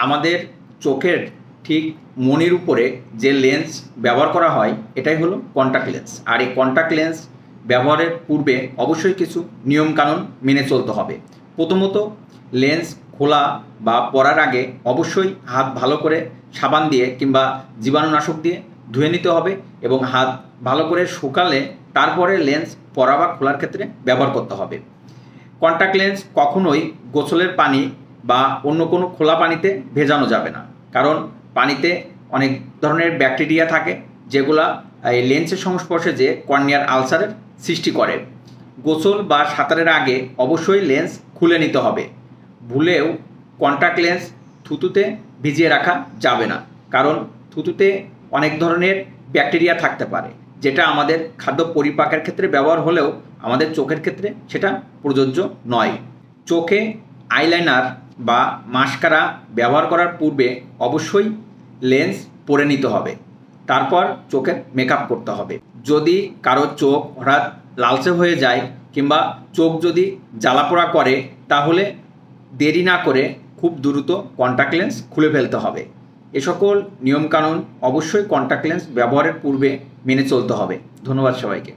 আমাদের চোখের ঠিক মনির উপরে যে লেন্স ব্যবহার করা হয় এটাই হলো কন্ট্যাক্ট লেন্স। আর এই কন্ট্যাক্ট লেন্স ব্যবহারের পূর্বে অবশ্যই কিছু নিয়মকানুন মেনে চলতে হবে। প্রথমত, লেন্স খোলা বা পরার আগে অবশ্যই হাত ভালো করে সাবান দিয়ে কিংবা জীবাণুনাশক দিয়ে ধুয়ে নিতে হবে এবং হাত ভালো করে শুকালে তারপরে লেন্স পরা বা খোলার ক্ষেত্রে ব্যবহার করতে হবে। কন্ট্যাক্ট লেন্স কখনোই গোসলের পানি বা অন্য কোনো খোলা পানিতে ভেজানো যাবে না, কারণ পানিতে অনেক ধরনের ব্যাকটেরিয়া থাকে যেগুলা এই লেন্সের সংস্পর্শে যে কর্নিয়ার আলসারের সৃষ্টি করে। গোসল বা সাঁতারের আগে অবশ্যই লেন্স খুলে নিতে হবে। ভুলেও কন্ট্যাক্ট লেন্স থুতুতে ভিজিয়ে রাখা যাবে না, কারণ থুতুতে অনেক ধরনের ব্যাকটেরিয়া থাকতে পারে, যেটা আমাদের খাদ্য পরিপাকের ক্ষেত্রে ব্যবহার হলেও আমাদের চোখের ক্ষেত্রে সেটা প্রযোজ্য নয়। চোখে আইলাইনার বা মাস্কারা ব্যবহার করার পূর্বে অবশ্যই লেন্স পরে নিতে হবে, তারপর চোখের মেকআপ করতে হবে। যদি কারো চোখ হঠাৎ লালচে হয়ে যায় কিংবা চোখ যদি জ্বালাপোড়া করে তাহলে দেরি না করে খুব দ্রুত কন্ট্যাক্ট লেন্স খুলে ফেলতে হবে। এ সকল নিয়মকানুন অবশ্যই কন্ট্যাক্ট লেন্স ব্যবহারের পূর্বে মেনে চলতে হবে। ধন্যবাদ সবাইকে।